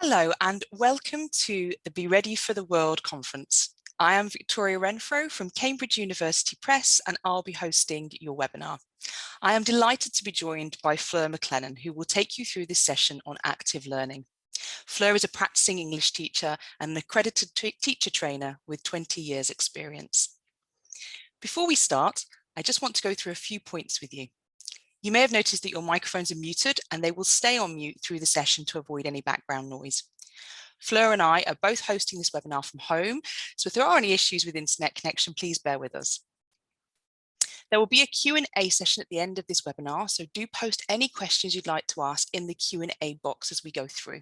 Hello and welcome to the Be Ready for the World conference. I am Victoria Renfro from Cambridge University Press and I'll be hosting your webinar. I am delighted to be joined by Fleur McLennan, who will take you through this session on active learning. Fleur is a practicing English teacher and an accredited teacher trainer with 20 years experience. Before we start, I just want to go through a few points with you. You may have noticed that your microphones are muted and they will stay on mute through the session to avoid any background noise. Fleur and I are both hosting this webinar from home, so if there are any issues with internet connection, please bear with us. There will be a Q&A session at the end of this webinar, so do post any questions you'd like to ask in the Q&A box as we go through.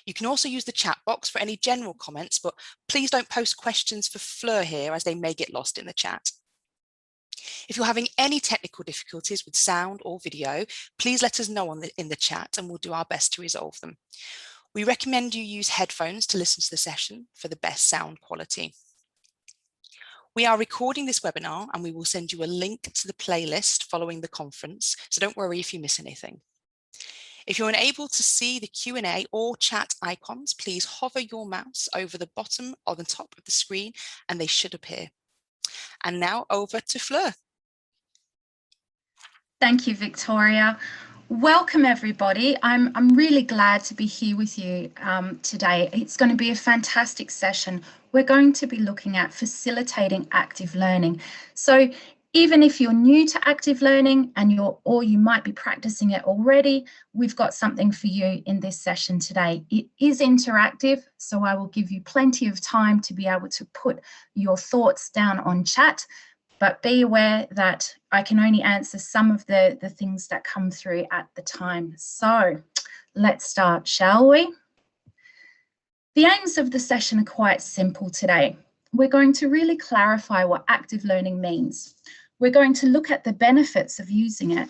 You can also use the chat box for any general comments, but please don't post questions for Fleur here as they may get lost in the chat. If you're having any technical difficulties with sound or video, please let us know in the chat and we'll do our best to resolve them. We recommend you use headphones to listen to the session for the best sound quality. We are recording this webinar and we will send you a link to the playlist following the conference, so don't worry if you miss anything. If you're unable to see the Q&A or chat icons, please hover your mouse over the bottom or the top of the screen and they should appear. And now over to Fleur. Thank you, Victoria. Welcome, everybody. I'm really glad to be here with you today. It's going to be a fantastic session. We're going to be looking at facilitating active learning. So even if you're new to active learning and you might be practicing it already, we've got something for you in this session today. It is interactive, so I will give you plenty of time to be able to put your thoughts down on chat, but be aware that I can only answer some of the things that come through at the time. So let's start, shall we? The aims of the session are quite simple today. We're going to really clarify what active learning means. We're going to look at the benefits of using it,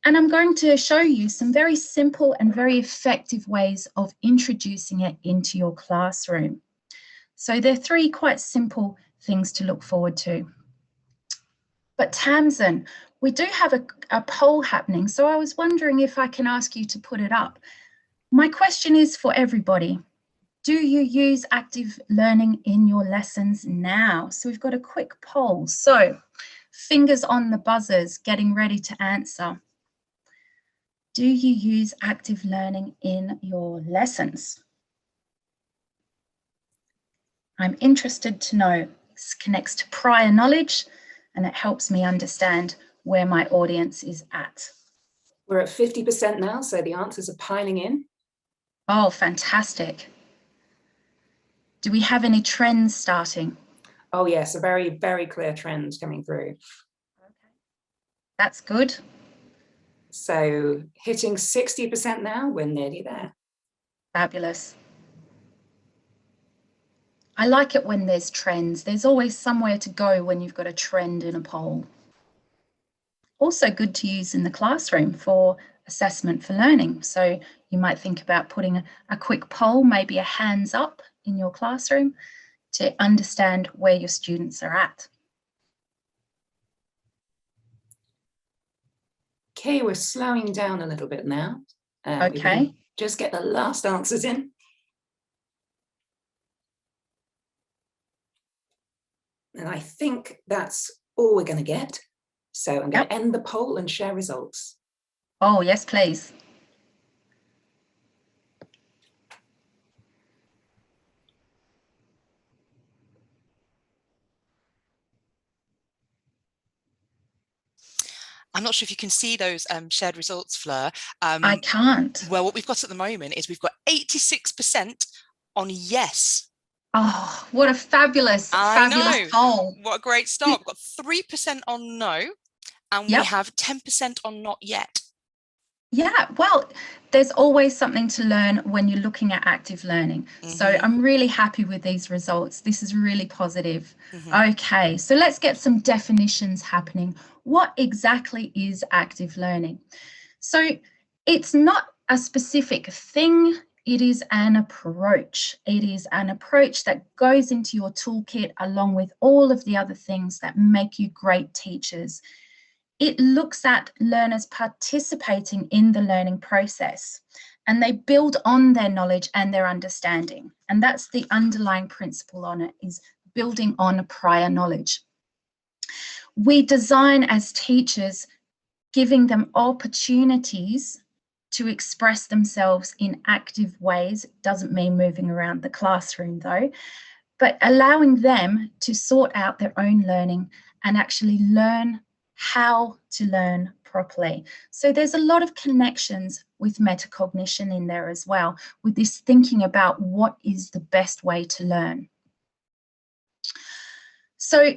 and I'm going to show you some very simple and very effective ways of introducing it into your classroom. So there are three quite simple things to look forward to. But Tamsin, we do have a poll happening, so I was wondering if I can ask you to put it up. My question is for everybody. Do you use active learning in your lessons now? So we've got a quick poll. So fingers on the buzzers, getting ready to answer. Do you use active learning in your lessons? I'm interested to know. This connects to prior knowledge and it helps me understand where my audience is at. We're at 50% now, so the answers are piling in. Oh, fantastic. Do we have any trends starting? Oh yes, a very, very clear trend coming through. Okay, that's good. So hitting 60% now, we're nearly there. Fabulous. I like it when there's trends. There's always somewhere to go when you've got a trend in a poll. Also good to use in the classroom for assessment for learning. So you might think about putting a quick poll, maybe a hands up in your classroom to understand where your students are at. Okay, we're slowing down a little bit now. Okay. Just get the last answers in. And I think that's all we're going to get. So I'm going to end the poll and share results. Oh, yes, please. I'm not sure if you can see those shared results, Fleur. I can't. Well, what we've got at the moment is we've got 86% on yes. Oh, what a fabulous poll. What a great start. We've got 3% on no, and we have 10% on not yet. Yeah, well, there's always something to learn when you're looking at active learning. So I'm really happy with these results. This is really positive. Okay, so let's get some definitions happening. What exactly is active learning? So it's not a specific thing. It is an approach. It is an approach that goes into your toolkit along with all of the other things that make you great teachers. It looks at learners participating in the learning process and they build on their knowledge and their understanding. And that's the underlying principle on it, is building on prior knowledge. We design as teachers, giving them opportunities to express themselves in active ways. It doesn't mean moving around the classroom though, but allowing them to sort out their own learning and actually learn how to learn properly. So there's a lot of connections with metacognition in there as well, with this thinking about what is the best way to learn. So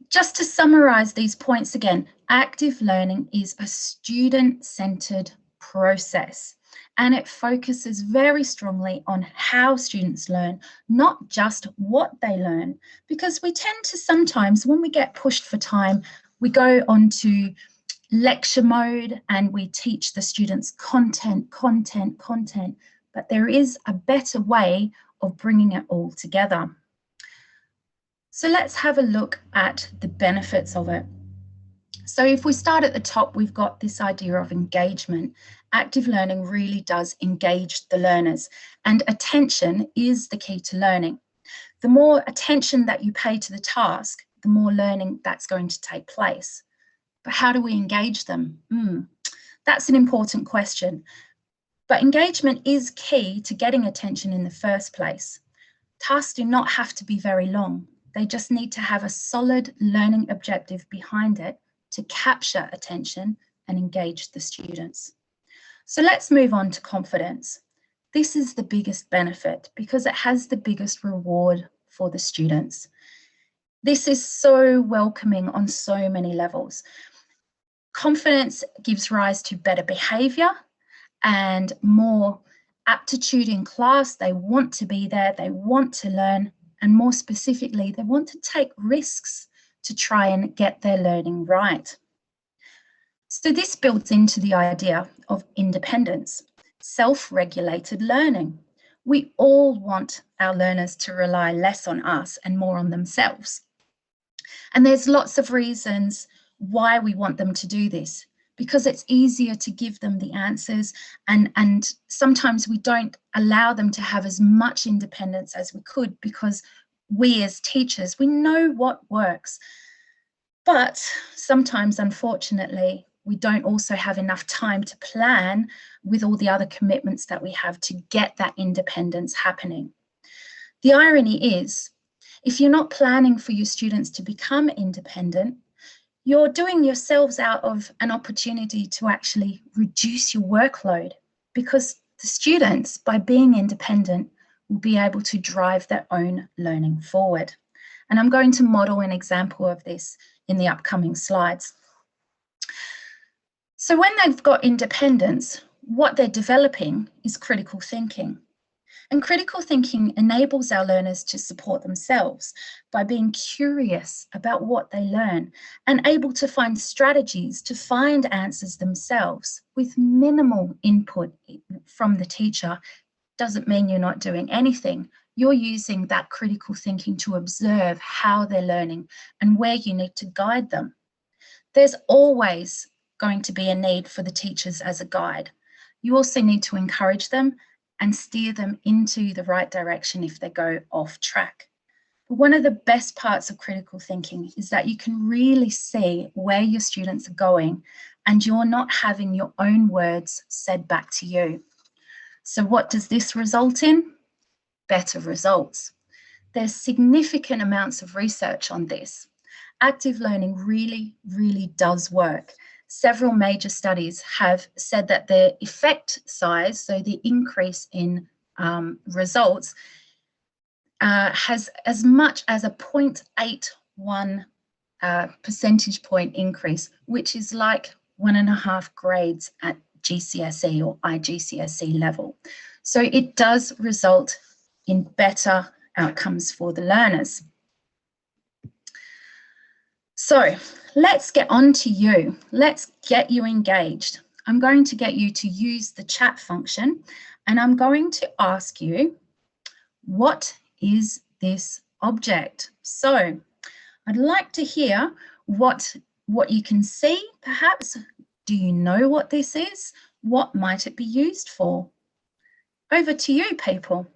just to summarize these points again, active learning is a student-centered process, and it focuses very strongly on how students learn, not just what they learn, because we tend to sometimes, when we get pushed for time, we go onto lecture mode and we teach the students content, but there is a better way of bringing it all together. So let's have a look at the benefits of it. So if we start at the top, we've got this idea of engagement. Active learning really does engage the learners, and attention is the key to learning. The more attention that you pay to the task, the more learning that's going to take place. But how do we engage them? That's an important question. But engagement is key to getting attention in the first place. Tasks do not have to be very long. They just need to have a solid learning objective behind it to capture attention and engage the students. So let's move on to confidence. This is the biggest benefit because it has the biggest reward for the students. This is so welcoming on so many levels. Confidence gives rise to better behavior and more aptitude in class. They want to be there, they want to learn, and more specifically, they want to take risks to try and get their learning right. So this builds into the idea of independence, self-regulated learning. We all want our learners to rely less on us and more on themselves. And there's lots of reasons why we want them to do this, because it's easier to give them the answers, and sometimes we don't allow them to have as much independence as we could, because we as teachers, we know what works. But sometimes, unfortunately, we don't also have enough time to plan with all the other commitments that we have to get that independence happening. The irony is, if you're not planning for your students to become independent, you're doing yourselves out of an opportunity to actually reduce your workload, because the students, by being independent, will be able to drive their own learning forward. And I'm going to model an example of this in the upcoming slides. So when they've got independence, what they're developing is critical thinking. And critical thinking enables our learners to support themselves by being curious about what they learn and able to find strategies to find answers themselves with minimal input from the teacher. Doesn't mean you're not doing anything. You're using that critical thinking to observe how they're learning and where you need to guide them. There's always going to be a need for the teachers as a guide. You also need to encourage them and steer them into the right direction if they go off track. But one of the best parts of critical thinking is that you can really see where your students are going and you're not having your own words said back to you. So what does this result in? Better results. There's significant amounts of research on this. Active learning really, really does work. Several major studies have said that the effect size, so the increase in results, has as much as a 0.81 percentage point increase, which is like 1.5 grades at GCSE or IGCSE level. So it does result in better outcomes for the learners. So let's get on to you. Let's get you engaged. I'm going to get you to use the chat function, and I'm going to ask you, what is this object? So I'd like to hear what you can see, perhaps. Do you know what this is? What might it be used for? over to you, people.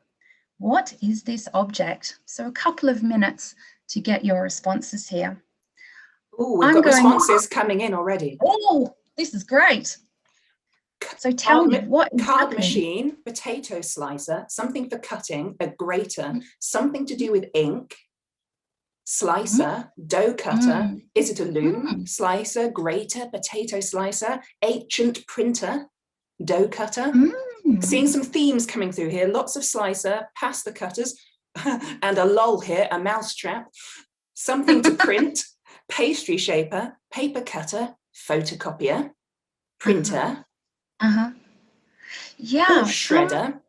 What is this object? So a couple of minutes to get your responses here. Oh, we've got responses coming in already. Oh, this is great. So tell me, what is card happening? Machine, potato slicer, something for cutting, a grater, something to do with ink, slicer, dough cutter, is it a loom, slicer, grater, potato slicer, ancient printer, dough cutter. Seeing some themes coming through here, lots of slicer, pasta cutters, and a lull here, a mousetrap, something to print, pastry shaper, paper cutter, photocopier, printer. Yeah. Oh, shredder.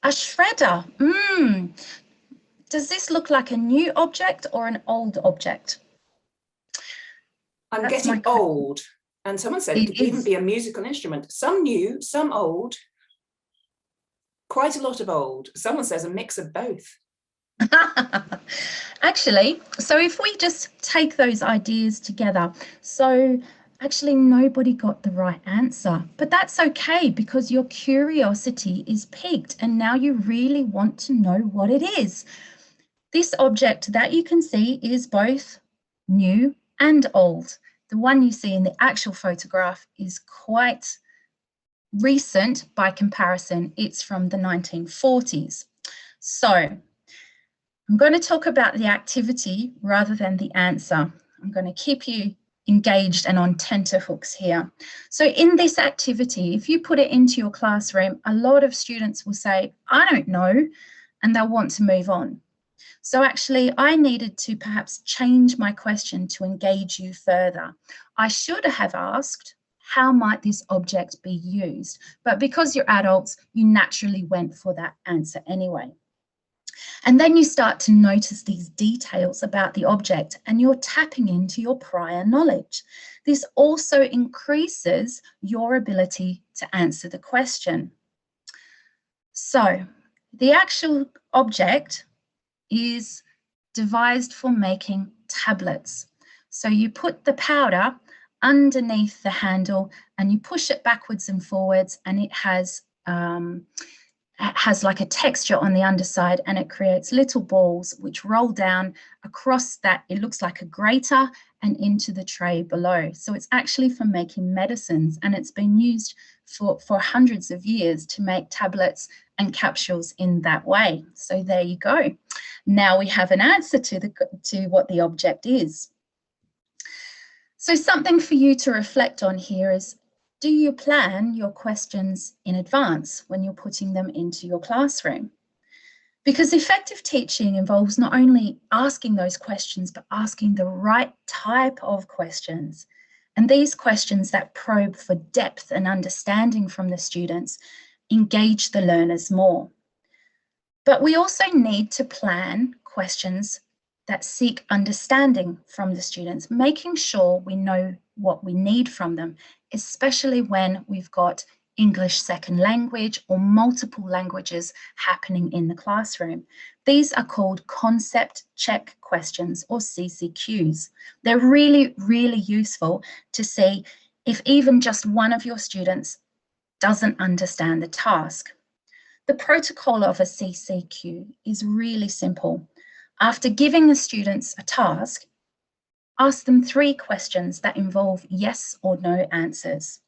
A shredder. Does this look like a new object or an old object? I'm getting old. And someone said it could even be a musical instrument. Some new, some old. Quite a lot of old. Someone says a mix of both. Actually, so if we just take those ideas together, so actually nobody got the right answer, but that's okay because your curiosity is piqued and now you really want to know what it is. This object that you can see is both new and old. The one you see in the actual photograph is quite recent by comparison. It's from the 1940s. So I'm going to talk about the activity rather than the answer. I'm going to keep you engaged and on tenterhooks here. So in this activity, if you put it into your classroom, a lot of students will say, I don't know, and they'll want to move on. So actually, I needed to perhaps change my question to engage you further. I should have asked, how might this object be used? But because you're adults, you naturally went for that answer anyway. And then you start to notice these details about the object and you're tapping into your prior knowledge. This also increases your ability to answer the question. So the actual object is devised for making tablets. So you put the powder underneath the handle and you push it backwards and forwards, and it has like a texture on the underside, and it creates little balls which roll down across that. It looks like a grater and into the tray below. So it's actually for making medicines, and it's been used for hundreds of years to make tablets and capsules in that way. So there you go. Now we have an answer to what the object is. So something for you to reflect on here is, do you plan your questions in advance when you're putting them into your classroom? Because effective teaching involves not only asking those questions, but asking the right type of questions. And these questions that probe for depth and understanding from the students engage the learners more. But we also need to plan questions that seek understanding from the students, making sure we know what we need from them, especially when we've got English second language or multiple languages happening in the classroom. These are called concept check questions, or CCQs. They're really, really useful to see if even just one of your students doesn't understand the task. The protocol of a CCQ is really simple. After giving the students a task, ask them 3 questions that involve yes or no answers.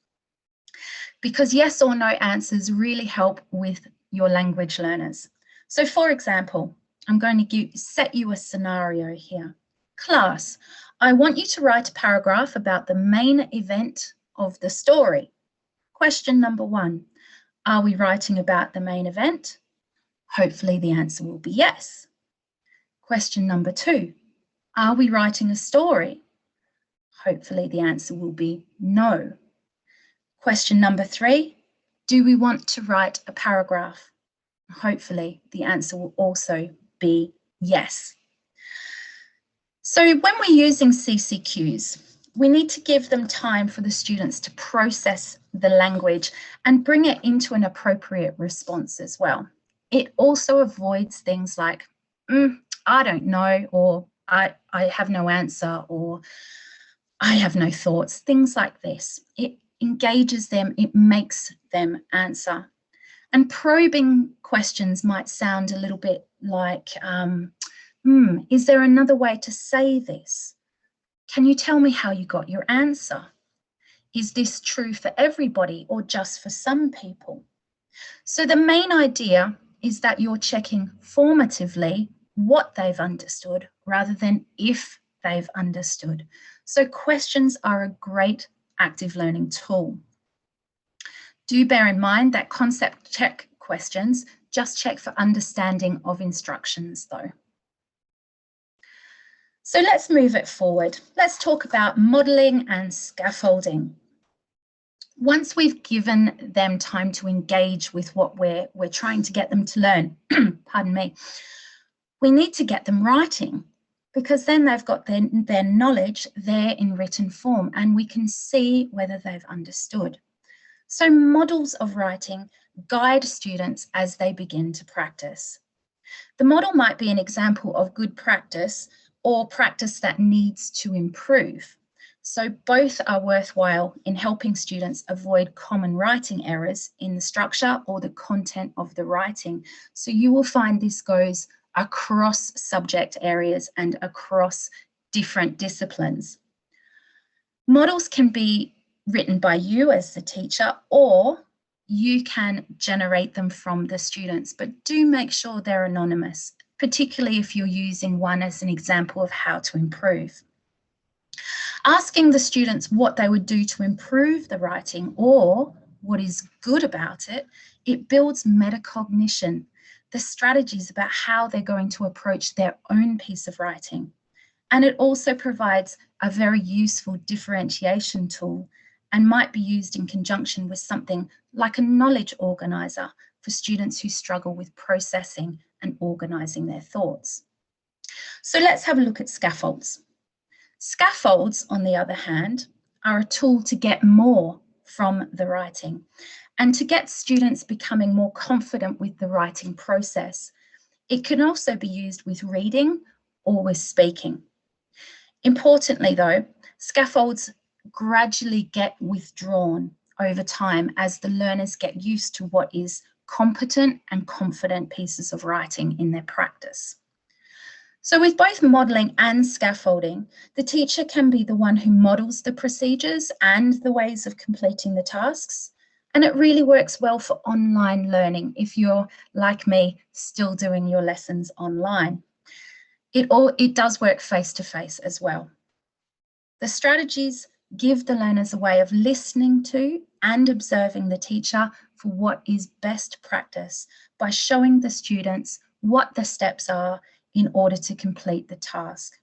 Because yes or no answers really help with your language learners. So for example, I'm going to set you a scenario here. Class, I want you to write a paragraph about the main event of the story. Question number 1, are we writing about the main event? Hopefully the answer will be yes. Question number 2, are we writing a story? Hopefully the answer will be no. Question number 3, do we want to write a paragraph? Hopefully the answer will also be yes. So when we're using CCQs, we need to give them time for the students to process the language and bring it into an appropriate response as well. It also avoids things like, I don't know, or I have no answer, or I have no thoughts, things like this. It engages them, it makes them answer. And probing questions might sound a little bit like, is there another way to say this? Can you tell me how you got your answer? Is this true for everybody or just for some people? So the main idea is that you're checking formatively what they've understood rather than if they've understood. So questions are a great active learning tool. Do bear in mind that concept check questions just check for understanding of instructions though. So let's move it forward. Let's talk about modelling and scaffolding. Once we've given them time to engage with what we're trying to get them to learn, pardon me, we need to get them writing, because then they've got their knowledge there in written form and we can see whether they've understood. So models of writing guide students as they begin to practice. The model might be an example of good practice or practice that needs to improve. So both are worthwhile in helping students avoid common writing errors in the structure or the content of the writing. So you will find this goes across subject areas and across different disciplines. Models can be written by you as the teacher, or you can generate them from the students, but do make sure they're anonymous, particularly if you're using one as an example of how to improve. Asking the students what they would do to improve the writing or what is good about it, it builds metacognition, the strategies about how they're going to approach their own piece of writing. And it also provides a very useful differentiation tool and might be used in conjunction with something like a knowledge organizer for students who struggle with processing and organizing their thoughts. So let's have a look at scaffolds. Scaffolds, on the other hand, are a tool to get more from the writing and to get students becoming more confident with the writing process. It can also be used with reading or with speaking. Importantly though, scaffolds gradually get withdrawn over time as the learners get used to what is competent and confident pieces of writing in their practice. So with both modelling and scaffolding, the teacher can be the one who models the procedures and the ways of completing the tasks. And it really works well for online learning if you're, like me, still doing your lessons online. It does work face-to-face as well. The strategies give the learners a way of listening to and observing the teacher for what is best practice by showing the students what the steps are in order to complete the task.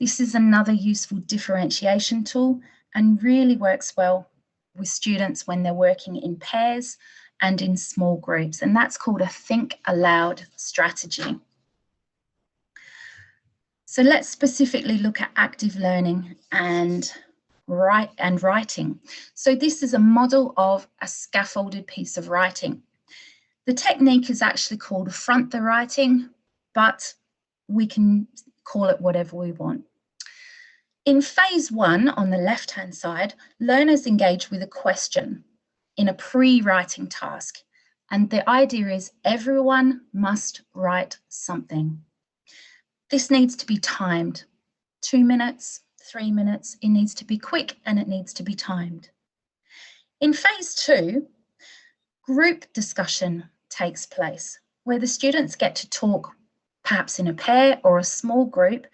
This is another useful differentiation tool and really works well with students when they're working in pairs and in small groups, and that's called a think aloud strategy. So let's specifically look at active learning and writing. So this is a model of a scaffolded piece of writing. The technique is actually called front the writing, but we can call it whatever we want. In phase 1, on the left-hand side, learners engage with a question in a pre-writing task. And the idea is everyone must write something. This needs to be timed. 2 minutes, 3 minutes, it needs to be quick and it needs to be timed. In phase 2, group discussion takes place, where the students get to talk perhaps in a pair or a small group.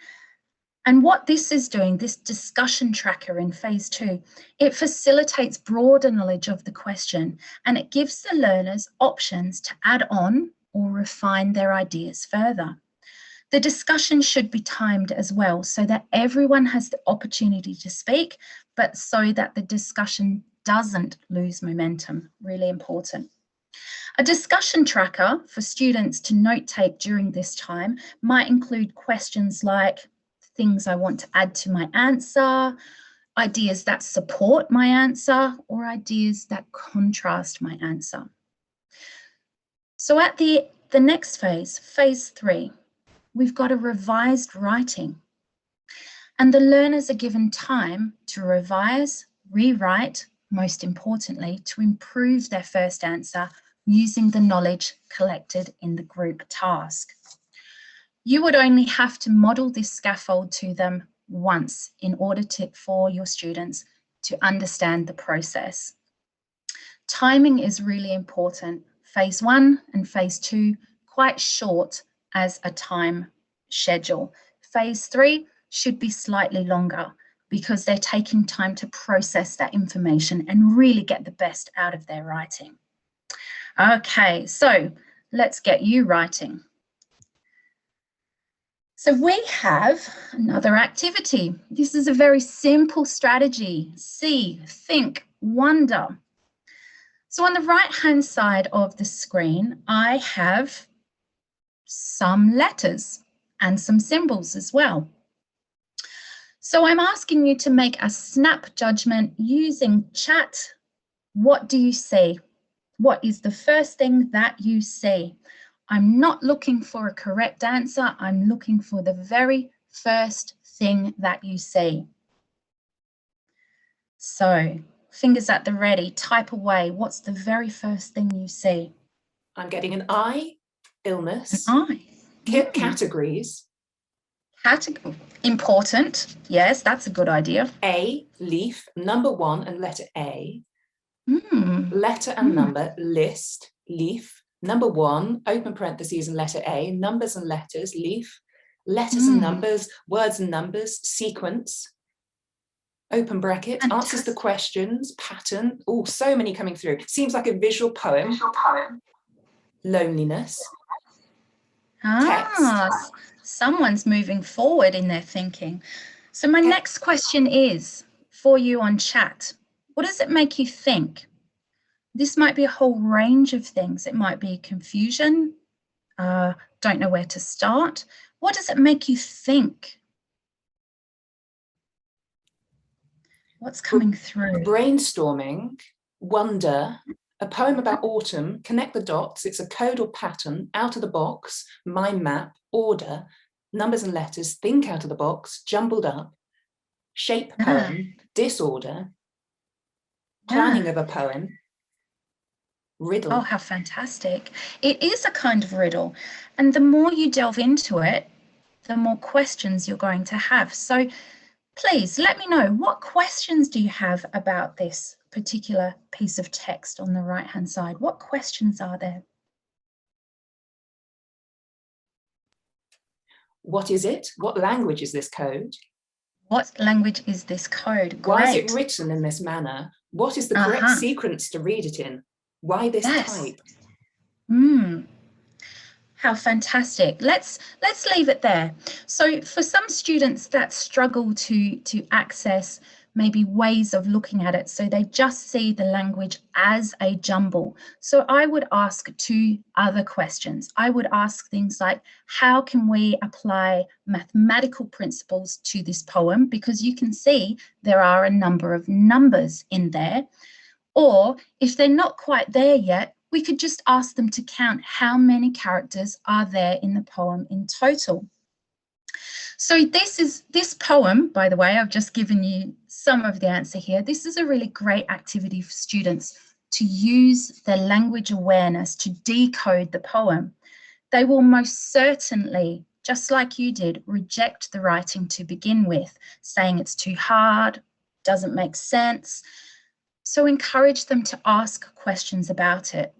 And what this is doing, this discussion tracker in phase 2, it facilitates broader knowledge of the question and it gives the learners options to add on or refine their ideas further. The discussion should be timed as well so that everyone has the opportunity to speak, but so that the discussion doesn't lose momentum. Really important. A discussion tracker for students to note take during this time might include questions like things I want to add to my answer, ideas that support my answer, or ideas that contrast my answer. So at the next phase, phase 3, we've got a revised writing. And the learners are given time to revise, rewrite, most importantly, to improve their first answer using the knowledge collected in the group task. You would only have to model this scaffold to them once in order for your students to understand the process. Timing is really important. Phase 1 and phase 2, quite short as a time schedule. Phase 3 should be slightly longer because they're taking time to process that information and really get the best out of their writing. Okay, so let's get you writing. So we have another activity. This is a very simple strategy. See, think, wonder. So on the right-hand side of the screen, I have some letters and some symbols as well. So I'm asking you to make a snap judgment using chat. What do you see? What is the first thing that you see? I'm not looking for a correct answer. I'm looking for the very first thing that you see. So fingers at the ready, type away. What's the very first thing you see? I'm getting an I, illness. An I. Categories. Important. Yes, that's a good idea. A, leaf, number 1 and letter A. Letter and number, list, leaf, number 1, open parentheses and letter A, numbers and letters, leaf, letters and numbers, words and numbers, sequence, open bracket, answers the questions, pattern. Oh, so many coming through. Seems like a visual poem. Loneliness. Text. Someone's moving forward in their thinking. So my next question is for you on chat. What does it make you think? This might be a whole range of things. It might be confusion, don't know where to start. What does it make you think? What's coming through? Brainstorming, wonder, a poem about autumn, connect the dots, it's a code or pattern, out of the box, mind map, order, numbers and letters, think out of the box, jumbled up, shape poem, disorder, planning of a poem, riddle. Oh, how fantastic. It is a kind of riddle. And the more you delve into it, the more questions you're going to have. So please let me know, what questions do you have about this particular piece of text on the right-hand side? What questions are there? What is it? What language is this code? What language is this code? Great. Why is it written in this manner? What is the correct sequence to read it in? Why this type? How fantastic. Let's leave it there. So for some students that struggle to access maybe ways of looking at it, so they just see the language as a jumble. So I would ask 2 other questions. I would ask things like, how can we apply mathematical principles to this poem? Because you can see there are a number of numbers in there. Or if they're not quite there yet, we could just ask them to count how many characters are there in the poem in total. So this poem, by the way, I've just given you some of the answer here. This is a really great activity for students to use their language awareness to decode the poem. They will most certainly, just like you did, reject the writing to begin with, saying it's too hard, doesn't make sense. So encourage them to ask questions about it,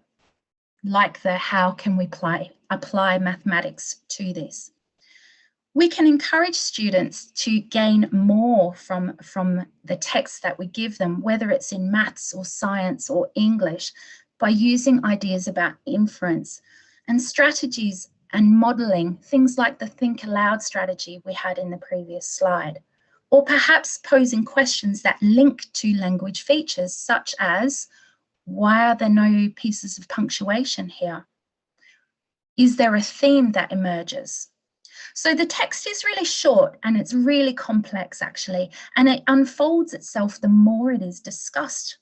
like the how can we apply mathematics to this. We can encourage students to gain more from the text that we give them, whether it's in maths or science or English, by using ideas about inference and strategies and modelling, things like the think aloud strategy we had in the previous slide, or perhaps posing questions that link to language features such as, why are there no pieces of punctuation here? Is there a theme that emerges? So the text is really short and it's really complex actually, and it unfolds itself the more it is discussed.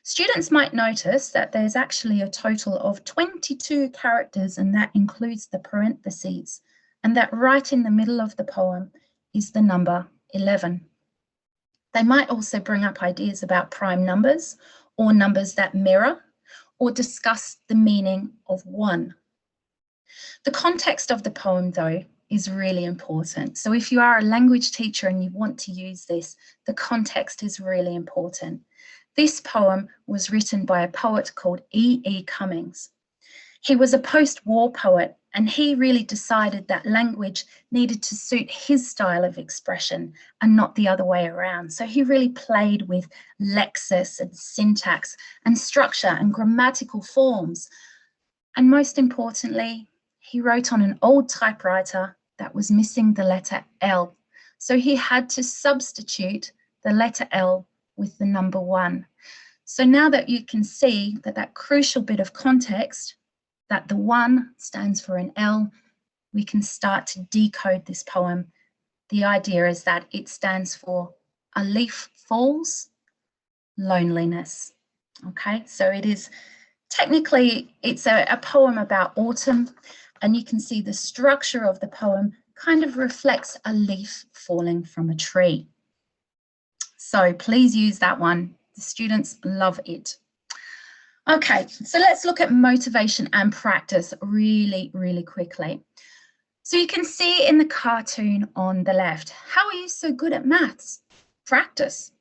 Students might notice that there's actually a total of 22 characters, and that includes the parentheses, and that right in the middle of the poem is the number 11. They might also bring up ideas about prime numbers or numbers that mirror, or discuss the meaning of one. The context of the poem, though, is really important. So if you are a language teacher and you want to use this, the context is really important. This poem was written by a poet called E.E. Cummings. He was a post-war poet, and he really decided that language needed to suit his style of expression and not the other way around. So he really played with lexis and syntax and structure and grammatical forms. And most importantly, he wrote on an old typewriter that was missing the letter L. So he had to substitute the letter L with the number 1. So now that you can see that crucial bit of context, that the 1 stands for an L, we can start to decode this poem. The idea is that it stands for a leaf falls, loneliness. Okay, so it is technically, it's a poem about autumn, and you can see the structure of the poem kind of reflects a leaf falling from a tree. So please use that one. The students love it. Okay, so let's look at motivation and practice really, really quickly. So you can see in the cartoon on the left, how are you so good at maths? Practice.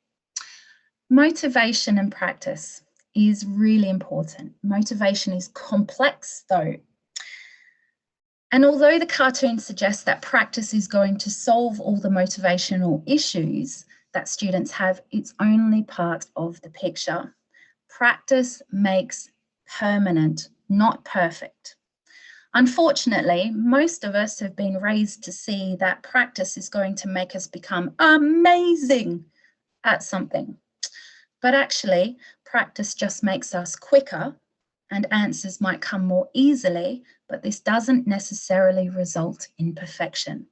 Motivation and practice is really important. Motivation is complex though. And although the cartoon suggests that practice is going to solve all the motivational issues that students have, it's only part of the picture. Practice makes permanent, not perfect. Unfortunately, most of us have been raised to see that practice is going to make us become amazing at something. But actually, practice just makes us quicker and answers might come more easily, but this doesn't necessarily result in perfection.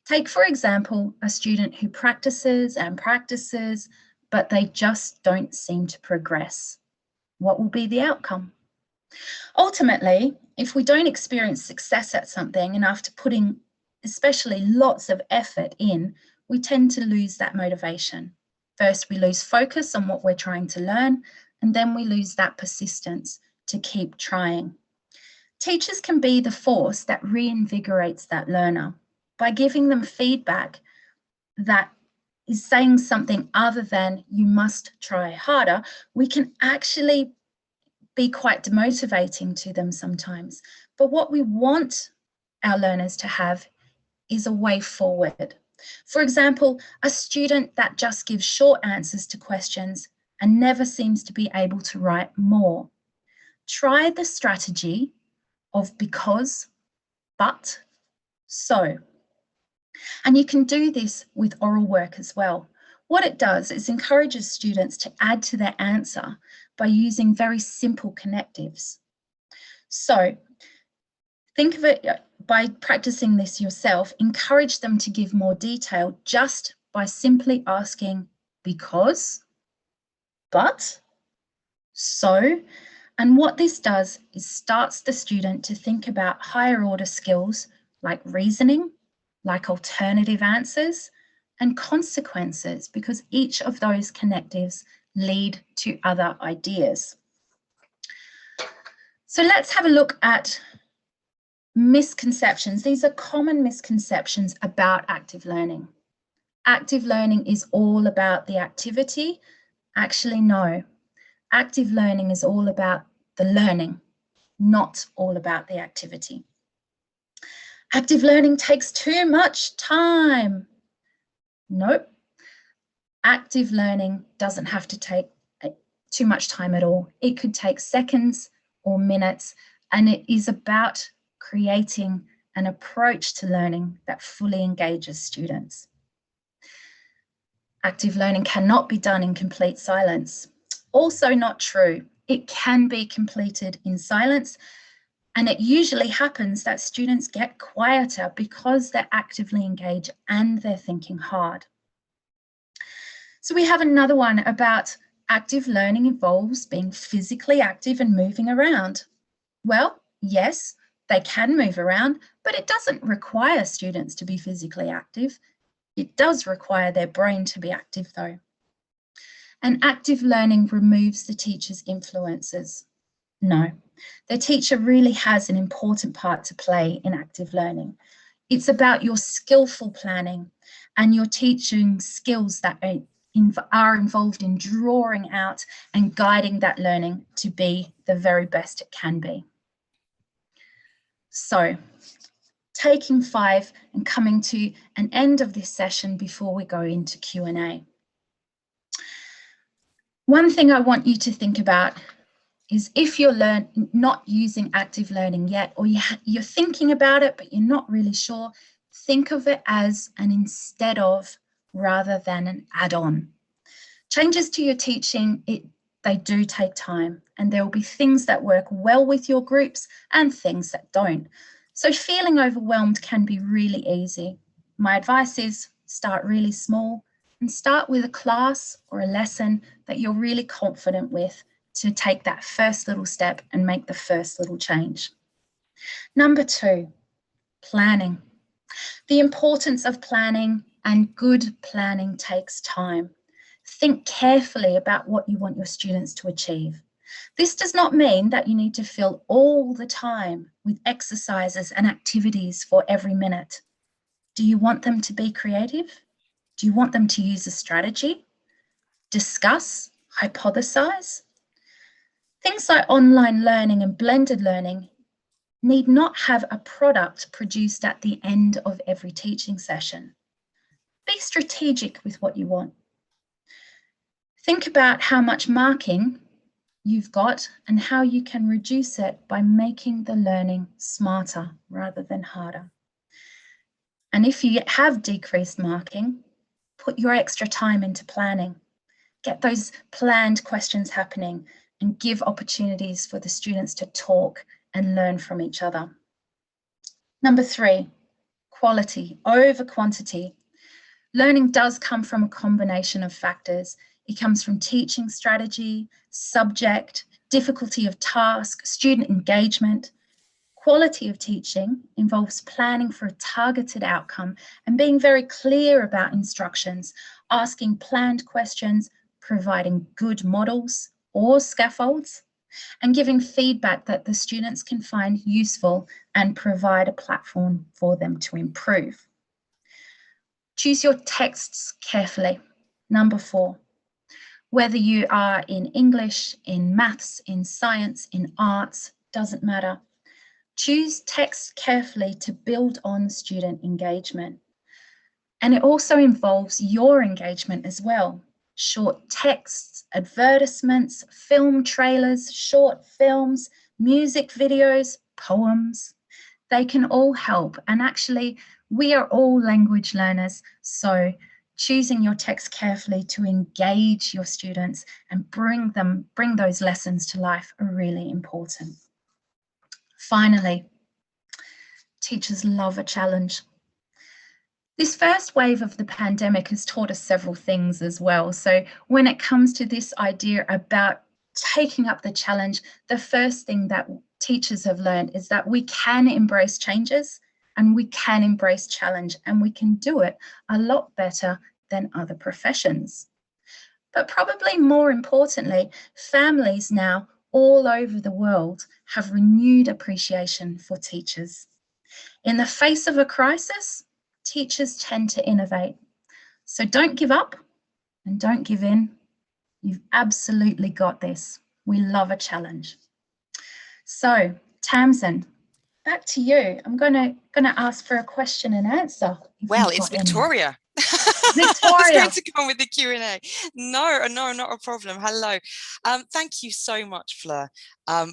Take, for example, a student who practices and practices, but they just don't seem to progress. What will be the outcome? Ultimately, if we don't experience success at something, and after putting especially lots of effort in, we tend to lose that motivation. First, we lose focus on what we're trying to learn, and then we lose that persistence to keep trying. Teachers can be the force that reinvigorates that learner by giving them feedback that is saying something other than you must try harder. We can actually be quite demotivating to them sometimes. But what we want our learners to have is a way forward. For example, a student that just gives short answers to questions and never seems to be able to write more. Try the strategy of because, but, so. And you can do this with oral work as well. What it does is encourages students to add to their answer by using very simple connectives. So think of it, by practicing this yourself, encourage them to give more detail just by simply asking because, but, so. And what this does is starts the student to think about higher order skills like reasoning, like alternative answers, and consequences, because each of those connectives lead to other ideas. So let's have a look at misconceptions. These are common misconceptions about active learning. Active learning is all about the activity. Actually, no. Active learning is all about the learning, not all about the activity. Active learning takes too much time. Nope. Active learning doesn't have to take too much time at all. It could take seconds or minutes, and it is about creating an approach to learning that fully engages students. Active learning cannot be done in complete silence. Also not true. It can be completed in silence, and it usually happens that students get quieter because they're actively engaged and they're thinking hard. So we have another one about active learning involves being physically active and moving around. Well, yes, they can move around, but it doesn't require students to be physically active. It does require their brain to be active though. And active learning removes the teacher's influences. No. The teacher really has an important part to play in active learning. It's about your skillful planning and your teaching skills that are involved in drawing out and guiding that learning to be the very best it can be. So, taking 5 and coming to an end of this session before we go into Q&A. One thing I want you to think about is if you're not using active learning yet, or you're thinking about it, but you're not really sure, think of it as an instead of rather than an add-on. Changes to your teaching, they do take time, and there will be things that work well with your groups and things that don't. So feeling overwhelmed can be really easy. My advice is start really small and start with a class or a lesson that you're really confident with to take that first little step and make the first little change. Number 2, planning. The importance of planning, and good planning takes time. Think carefully about what you want your students to achieve. This does not mean that you need to fill all the time with exercises and activities for every minute. Do you want them to be creative? Do you want them to use a strategy? Discuss, hypothesize? Things like online learning and blended learning need not have a product produced at the end of every teaching session. Be strategic with what you want. Think about how much marking you've got and how you can reduce it by making the learning smarter rather than harder. And if you have decreased marking, put your extra time into planning. Get those planned questions happening and give opportunities for the students to talk and learn from each other. Number 3, quality over quantity. Learning does come from a combination of factors. It comes from teaching strategy, subject, difficulty of task, student engagement. Quality of teaching involves planning for a targeted outcome and being very clear about instructions, asking planned questions, providing good models or scaffolds, and giving feedback that the students can find useful and provide a platform for them to improve. Choose your texts carefully. Number 4, whether you are in English, in maths, in science, in arts, doesn't matter. Choose texts carefully to build on student engagement. And it also involves your engagement as well. Short texts, advertisements, film trailers, short films, music videos, poems. They can all help. And actually, we are all language learners. So choosing your text carefully to engage your students and bring those lessons to life are really important. Finally, teachers love a challenge. This first wave of the pandemic has taught us several things as well. So when it comes to this idea about taking up the challenge, the first thing that teachers have learned is that we can embrace changes and we can embrace challenge, and we can do it a lot better than other professions. But probably more importantly, families now all over the world have renewed appreciation for teachers. In the face of a crisis, teachers tend to innovate. So don't give up and don't give in. You've absolutely got this. We love a challenge. So Tamsin, back to you. I'm gonna ask for a question and answer. Well, it's Victoria. Victoria. I was going to come with the Q&A. No, not a problem. Hello. Thank you so much, Fleur.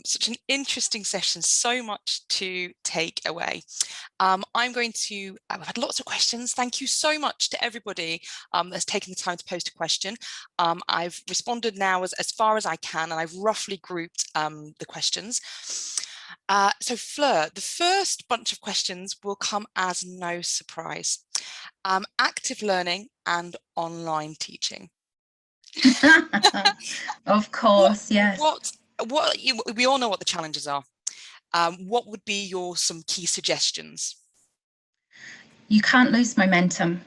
Such an interesting session, so much to take away. I've had lots of questions. Thank you so much to everybody that's taken the time to post a question. I've responded now as far as I can, and I've roughly grouped the questions. So Fleur, the first bunch of questions will come as no surprise. Active learning and online teaching. Of course, yes. We all know what the challenges are. What would be some key suggestions? You can't lose momentum.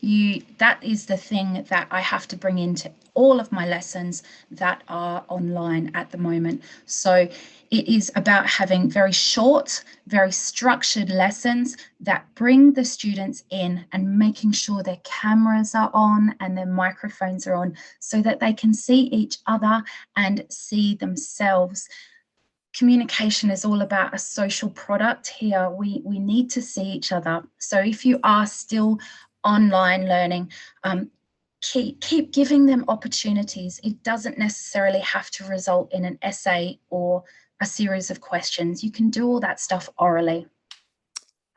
That is the thing that I have to bring into all of my lessons that are online at the moment. So it is about having very short, very structured lessons that bring the students in and making sure their cameras are on and their microphones are on so that they can see each other and see themselves. Communication is all about a social product here. We need to see each other. So if you are still online learning, keep giving them opportunities. It doesn't necessarily have to result in an essay or a series of questions. You can do all that stuff orally.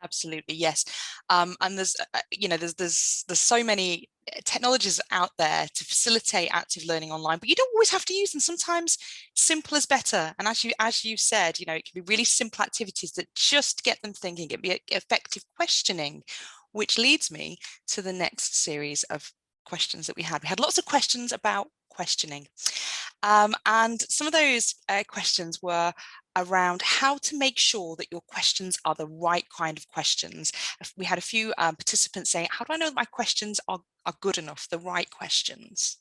Absolutely, yes. And there's there's so many technologies out there to facilitate active learning online, but you don't always have to use them. Sometimes simple is better. And as you said, it can be really simple activities that just get them thinking. It be effective questioning, which leads me to the next series of questions that we had. We had lots of questions about questioning. And some of those questions were around how to make sure that your questions are the right kind of questions. We had a few participants saying, how do I know that my questions are good enough, the right questions?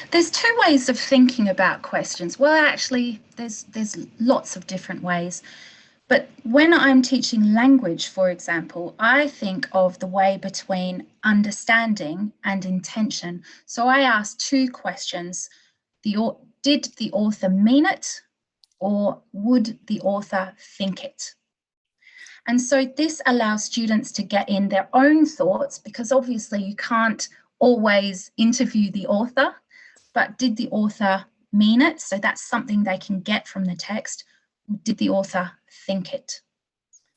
There's two ways of thinking about questions. Well, actually, there's lots of different ways. But when I'm teaching language, for example, I think of the way between understanding and intention. So I ask two questions. Did the author mean it, or would the author think it? And so this allows students to get in their own thoughts, because obviously you can't always interview the author, but did the author mean it? So that's something they can get from the text. Did the author think it?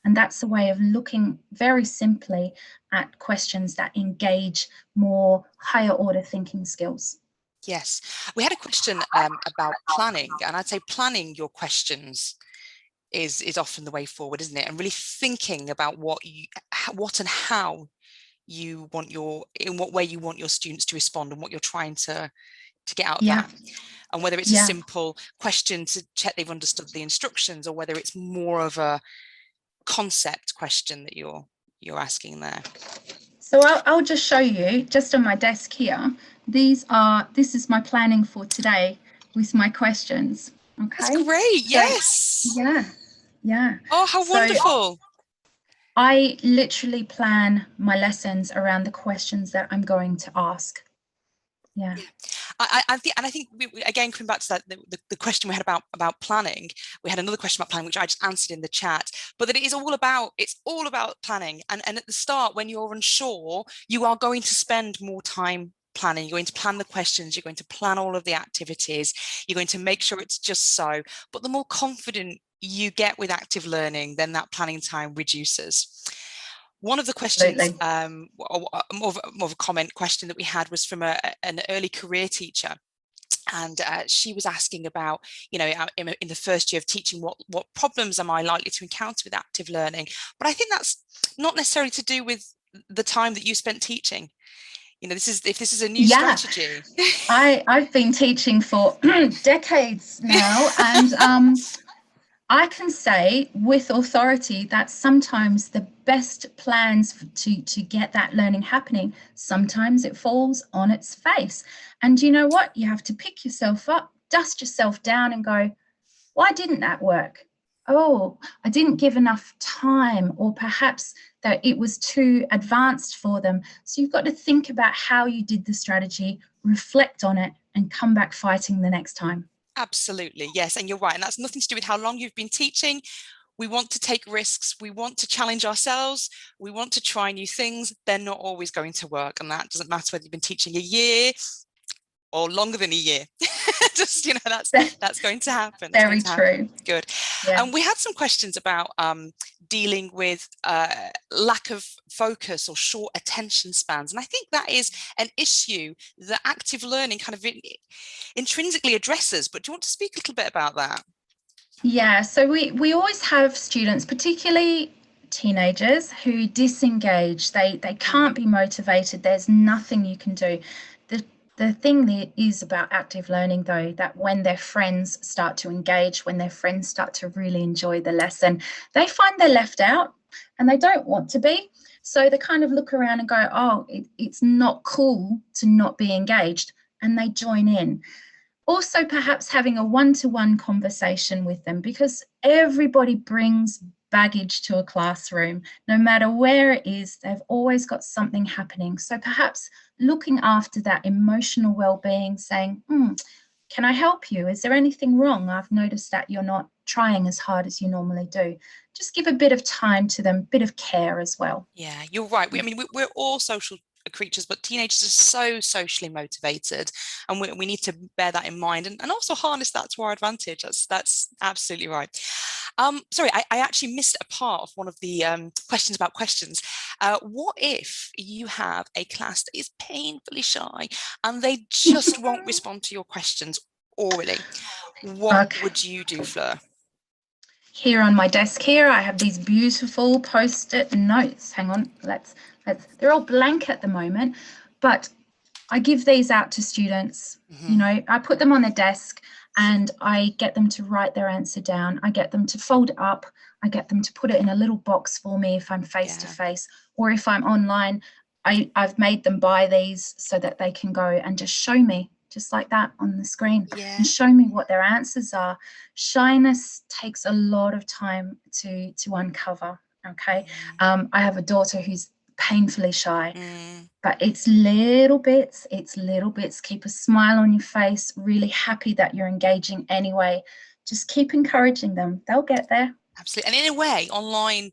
And that's a way of looking very simply at questions that engage more higher order thinking skills. Yes, we had a question about planning, and I'd say planning your questions is often the way forward, isn't it? And really thinking about what and how you want in what way you want your students to respond and what you're trying to get out of that. And whether it's a simple question to check they've understood the instructions, or whether it's more of a concept question that you're asking there. So I'll just show you, just on my desk here, this is my planning for today with my questions. Okay. That's great. So, yes. Yeah. Oh, how wonderful. I literally plan my lessons around the questions that I'm going to ask. Yeah. I think again, coming back to that, the question we had about planning, we had another question about planning, which I just answered in the chat, but that it's all about planning. And at the start, when you're unsure, you are going to spend more time planning. You're going to plan the questions, you're going to plan all of the activities, you're going to make sure it's just so. But the more confident you get with active learning, then that planning time reduces. One of the questions, more of a comment question that we had, was from an early career teacher. And she was asking about, in the first year of teaching, what problems am I likely to encounter with active learning? But I think that's not necessarily to do with the time that you spent teaching. If this is a new strategy. I've been teaching for decades now, and I can say with authority that sometimes the best plans to get that learning happening, sometimes it falls on its face. And you know what? You have to pick yourself up, dust yourself down and go, why didn't that work? Oh, I didn't give enough time, or perhaps that it was too advanced for them. So you've got to think about how you did the strategy, reflect on it, and come back fighting the next time. Absolutely, yes, and you're right, and that's nothing to do with how long you've been teaching. We want to take risks, we want to challenge ourselves, we want to try new things. They're not always going to work, and that doesn't matter whether you've been teaching a year or longer than a year. Just, that's going to happen. Very true. Good. Yeah. And we had some questions about dealing with lack of focus or short attention spans. And I think that is an issue that active learning kind of intrinsically addresses. But do you want to speak a little bit about that? Yeah, so we always have students, particularly teenagers, who disengage. They can't be motivated. There's nothing you can do. The thing that is about active learning, though, that when their friends start to engage, when their friends start to really enjoy the lesson, they find they're left out and they don't want to be. So they kind of look around and go, oh, it's not cool to not be engaged, and they join in. Also, perhaps having a one-to-one conversation with them, because everybody brings baggage to a classroom. No matter where it is, they've always got something happening. So perhaps looking after that emotional well-being, saying, can I help you? Is there anything wrong? I've noticed that you're not trying as hard as you normally do. Just give a bit of time to them, a bit of care as well. Yeah, you're right. I mean, we're all social creatures, but teenagers are so socially motivated, and we need to bear that in mind and also harness that to our advantage. That's absolutely right. Sorry, I actually missed a part of one of the questions about questions. What if you have a class that is painfully shy and they just won't respond to your questions orally? What would you do, Fleur? Here on my desk here, I have these beautiful post-it notes. Hang on, they're all blank at the moment, but I give these out to students. You know, I put them on their desk and I get them to write their answer down. I get them to fold it up. I get them to put it in a little box for me if I'm face to face, or if I'm online, I've made them buy these so that they can go and just show me, just like that on the screen, and show me what their answers are. Shyness takes a lot of time to uncover. Okay, I have a daughter who's painfully shy, but it's little bits. Keep a smile on your face, really happy that you're engaging anyway. Just keep encouraging them. They'll get there. Absolutely. And in a way, online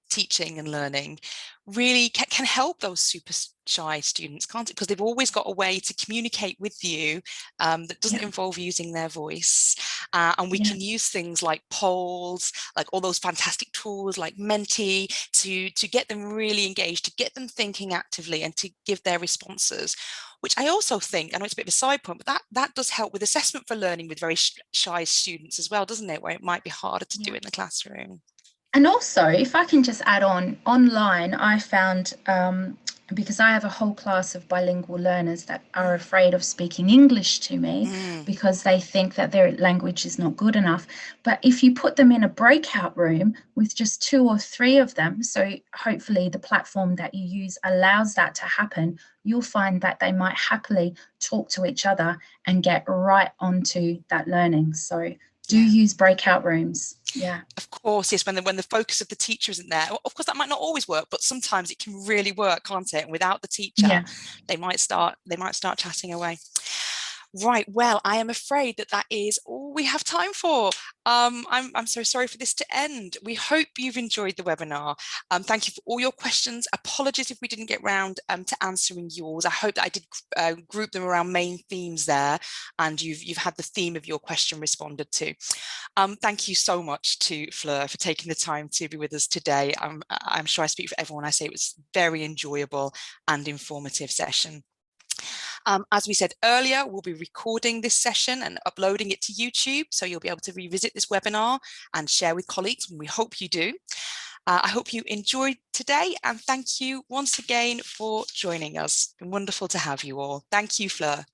teaching and learning really can help those super shy students, can't it? Because they've always got a way to communicate with you that doesn't involve using their voice. And we can use things like polls, like all those fantastic tools like Menti to get them really engaged, to get them thinking actively and to give their responses, which I also think, I know it's a bit of a side point, but that does help with assessment for learning with very shy students as well, doesn't it? Where it might be harder to do it in the classroom. And also, if I can just add on, online, I found, because I have a whole class of bilingual learners that are afraid of speaking English to me because they think that their language is not good enough. But if you put them in a breakout room with just 2 or 3 of them, so hopefully the platform that you use allows that to happen, you'll find that they might happily talk to each other and get right onto that learning. So do use breakout rooms. Yeah, of course, yes, when the focus of the teacher isn't there. Of course, that might not always work, but sometimes it can really work, can't it? And without the teacher, they might start chatting away. Right, well, I am afraid that is all we have time for. I'm so sorry for this to end. We hope you've enjoyed the webinar. Thank you for all your questions. Apologies if we didn't get round to answering yours. I hope that I did group them around main themes there, and you've had the theme of your question responded to. Thank you so much to Fleur for taking the time to be with us today. I'm sure I speak for everyone. I say it was a very enjoyable and informative session. As we said earlier, we'll be recording this session and uploading it to YouTube, so you'll be able to revisit this webinar and share with colleagues, and we hope you do. I hope you enjoyed today, and thank you once again for joining us. It's been wonderful to have you all. Thank you, Fleur.